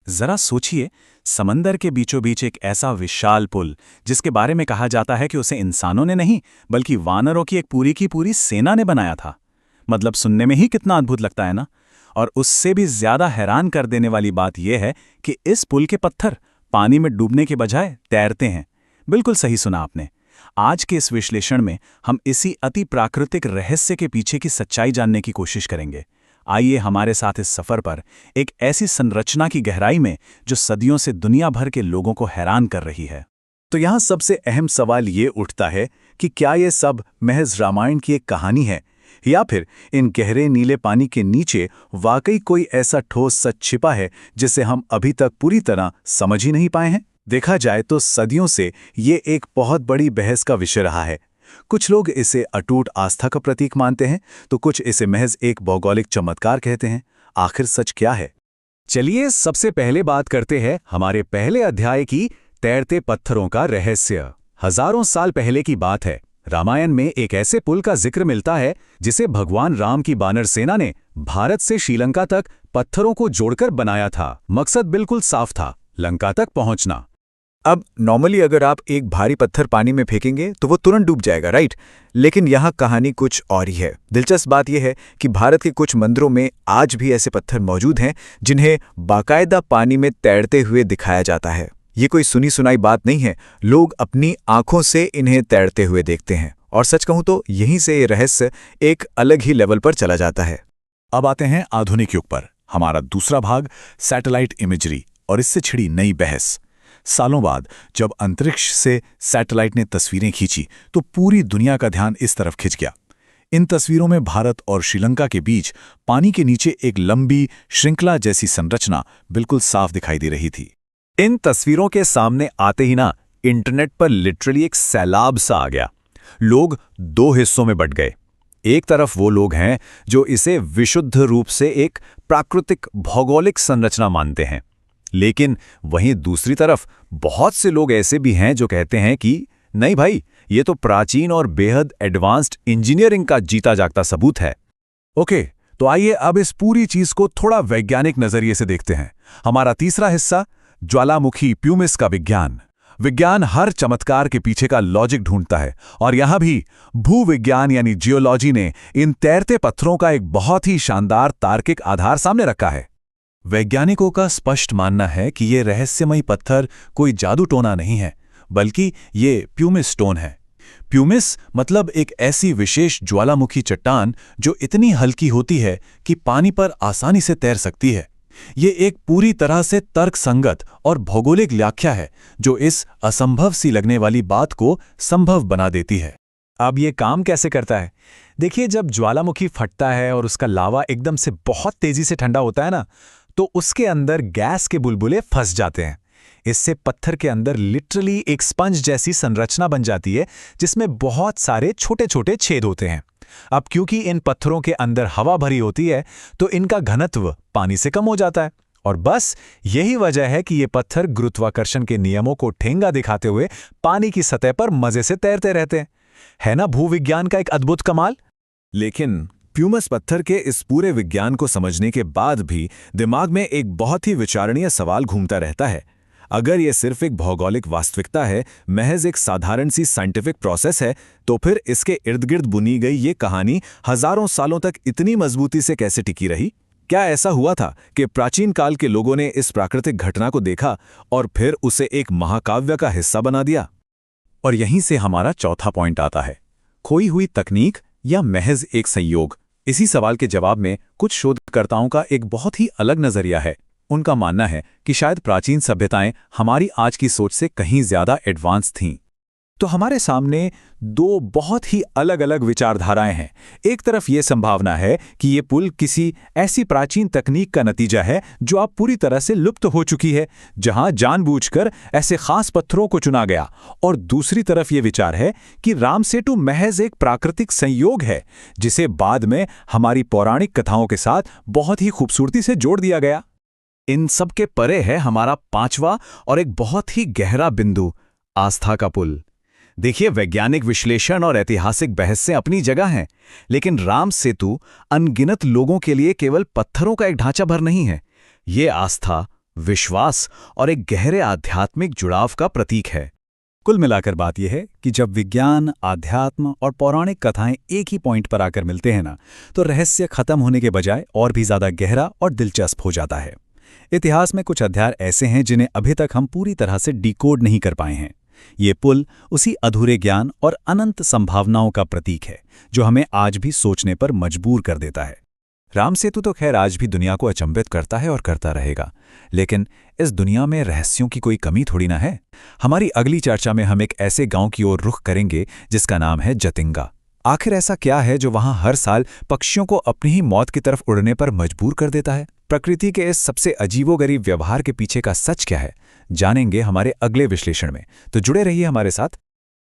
जरा सोचिए, समंदर के बीचों बीच एक ऐसा विशाल पुल जिसके बारे में कहा जाता है कि उसे इंसानों ने नहीं बल्कि वानरों की एक पूरी की पूरी सेना ने बनाया था। मतलब सुनने में ही कितना अद्भुत लगता है ना। और उससे भी ज्यादा हैरान कर देने वाली बात यह है कि इस पुल के पत्थर पानी में डूबने के बजाय तैरते हैं। बिल्कुल सही सुना आपने। आज के इस विश्लेषण में हम इसी अति प्राकृतिक रहस्य के पीछे की सच्चाई जानने की कोशिश करेंगे। आइए हमारे साथ इस सफर पर एक ऐसी संरचना की गहराई में जो सदियों से दुनिया भर के लोगों को हैरान कर रही है। तो यहाँ सबसे अहम सवाल ये उठता है कि क्या ये सब महज रामायण की एक कहानी है, या फिर इन गहरे नीले पानी के नीचे वाकई कोई ऐसा ठोस सच छिपा है जिसे हम अभी तक पूरी तरह समझ ही नहीं पाए हैं। देखा जाए तो सदियों से ये एक बहुत बड़ी बहस का विषय रहा है। कुछ लोग इसे अटूट आस्था का प्रतीक मानते हैं, तो कुछ इसे महज एक भौगोलिक चमत्कार कहते हैं। आखिर सच क्या है? चलिए सबसे पहले बात करते हैं हमारे पहले अध्याय की, तैरते पत्थरों का रहस्य। हजारों साल पहले की बात है। रामायण में एक ऐसे पुल का जिक्र मिलता है जिसे भगवान राम की बानर सेना ने भारत से श्रीलंका तक पत्थरों को जोड़कर बनाया था। मकसद बिल्कुल साफ था, लंका तक पहुंचना। अब नॉर्मली अगर आप एक भारी पत्थर पानी में फेंकेंगे तो वो तुरंत डूब जाएगा, राइट? लेकिन यहाँ कहानी कुछ और ही है। दिलचस्प बात यह है कि भारत के कुछ मंदिरों में आज भी ऐसे पत्थर मौजूद हैं जिन्हें बाकायदा पानी में तैरते हुए दिखाया जाता है। ये कोई सुनी सुनाई बात नहीं है, लोग अपनी आंखों से इन्हें तैरते हुए देखते हैं। और सच कहूं तो यहीं से ये रहस्य एक अलग ही लेवल पर चला जाता है। अब आते हैं आधुनिक युग पर, हमारा दूसरा भाग, सैटेलाइट इमेजरी और इससे छिड़ी नई बहस। सालों बाद जब अंतरिक्ष से सैटेलाइट ने तस्वीरें खींची तो पूरी दुनिया का ध्यान इस तरफ खिंच गया। इन तस्वीरों में भारत और श्रीलंका के बीच पानी के नीचे एक लंबी श्रृंखला जैसी संरचना बिल्कुल साफ दिखाई दे रही थी। इन तस्वीरों के सामने आते ही ना इंटरनेट पर लिटरली एक सैलाब सा आ गया। लोग दो हिस्सों में बंट गए। एक तरफ वो लोग हैं जो इसे विशुद्ध रूप से एक प्राकृतिक भौगोलिक संरचना मानते हैं, लेकिन वहीं दूसरी तरफ बहुत से लोग ऐसे भी हैं जो कहते हैं कि नहीं भाई, ये तो प्राचीन और बेहद एडवांस्ड इंजीनियरिंग का जीता जागता सबूत है। ओके, तो आइए अब इस पूरी चीज को थोड़ा वैज्ञानिक नजरिए से देखते हैं। हमारा तीसरा हिस्सा, ज्वालामुखी प्यूमिस का विज्ञान। विज्ञान हर चमत्कार के पीछे का लॉजिक ढूंढता है, और यहां भी भूविज्ञान यानी जियोलॉजी ने इन तैरते पत्थरों का एक बहुत ही शानदार तार्किक आधार सामने रखा है। वैज्ञानिकों का स्पष्ट मानना है कि ये रहस्यमयी पत्थर कोई जादू टोना नहीं है, बल्कि ये प्यूमिस स्टोन है। प्यूमिस मतलब एक ऐसी विशेष ज्वालामुखी चट्टान जो इतनी हल्की होती है कि पानी पर आसानी से तैर सकती है। ये एक पूरी तरह से तर्कसंगत और भौगोलिक व्याख्या है जो इस असंभव सी लगने वाली बात को संभव बना देती है। अब ये काम कैसे करता है? देखिए, जब ज्वालामुखी फटता है और उसका लावा एकदम से बहुत तेजी से ठंडा होता है ना, तो उसके अंदर गैस के बुलबुले फंस जाते हैं। इससे पत्थर के अंदर लिटरली एक स्पंज जैसी संरचना बन जाती है जिसमें बहुत सारे छोटे छोटे छेद होते हैं। अब क्योंकि इन पत्थरों के अंदर हवा भरी होती है तो इनका घनत्व पानी से कम हो जाता है, और बस यही वजह है कि ये पत्थर गुरुत्वाकर्षण के नियमों को ठेंगा दिखाते हुए पानी की सतह पर मजे से तैरते रहते हैं। है ना भूविज्ञान का एक अद्भुत कमाल? लेकिन प्यूमिस पत्थर के इस पूरे विज्ञान को समझने के बाद भी दिमाग में एक बहुत ही विचारणीय सवाल घूमता रहता है। अगर ये सिर्फ एक भौगोलिक वास्तविकता है, महज एक साधारण सी साइंटिफिक प्रोसेस है, तो फिर इसके इर्द गिर्द बुनी गई ये कहानी हजारों सालों तक इतनी मजबूती से कैसे टिकी रही? क्या ऐसा हुआ था कि प्राचीन काल के लोगों ने इस प्राकृतिक घटना को देखा और फिर उसे एक महाकाव्य का हिस्सा बना दिया? और यहीं से हमारा चौथा पॉइंट आता है, खोई हुई तकनीक या महज एक संयोग। इसी सवाल के जवाब में कुछ शोधकर्ताओं का एक बहुत ही अलग नजरिया है। उनका मानना है कि शायद प्राचीन सभ्यताएं हमारी आज की सोच से कहीं ज्यादा एडवांस थीं। तो हमारे सामने दो बहुत ही अलग अलग विचारधाराएं हैं। एक तरफ ये संभावना है कि ये पुल किसी ऐसी प्राचीन तकनीक का नतीजा है जो अब पूरी तरह से लुप्त हो चुकी है, जहां जानबूझकर ऐसे खास पत्थरों को चुना गया। और दूसरी तरफ ये विचार है कि रामसेतु महज एक प्राकृतिक संयोग है जिसे बाद में हमारी पौराणिक कथाओं के साथ बहुत ही खूबसूरती से जोड़ दिया गया। इन सब के परे है हमारा पांचवा और एक बहुत ही गहरा बिंदु, आस्था का पुल। देखिए, वैज्ञानिक विश्लेषण और ऐतिहासिक बहस से अपनी जगह हैं, लेकिन राम सेतु अनगिनत लोगों के लिए केवल पत्थरों का एक ढांचा भर नहीं है। ये आस्था, विश्वास और एक गहरे आध्यात्मिक जुड़ाव का प्रतीक है। कुल मिलाकर बात यह है कि जब विज्ञान, अध्यात्म और पौराणिक कथाएं एक ही पॉइंट पर आकर मिलते हैं ना, तो रहस्य खत्म होने के बजाय और भी ज्यादा गहरा और दिलचस्प हो जाता है। इतिहास में कुछ अध्याय ऐसे हैं जिन्हें अभी तक हम पूरी तरह से डिकोड नहीं कर पाए हैं। ये पुल उसी अधूरे ज्ञान और अनंत संभावनाओं का प्रतीक है जो हमें आज भी सोचने पर मजबूर कर देता है। राम सेतु तो खैर आज भी दुनिया को अचंभित करता है और करता रहेगा, लेकिन इस दुनिया में रहस्यों की कोई कमी थोड़ी ना है। हमारी अगली चर्चा में हम एक ऐसे गांव की ओर रुख करेंगे जिसका नाम है जतिंगा। आखिर ऐसा क्या है जो वहां हर साल पक्षियों को अपनी ही मौत की तरफ उड़ने पर मजबूर कर देता है? प्रकृति के इस सबसे अजीबोगरीब व्यवहार के पीछे का सच क्या है, जानेंगे हमारे अगले विश्लेषण में। तो जुड़े रहिए हमारे साथ।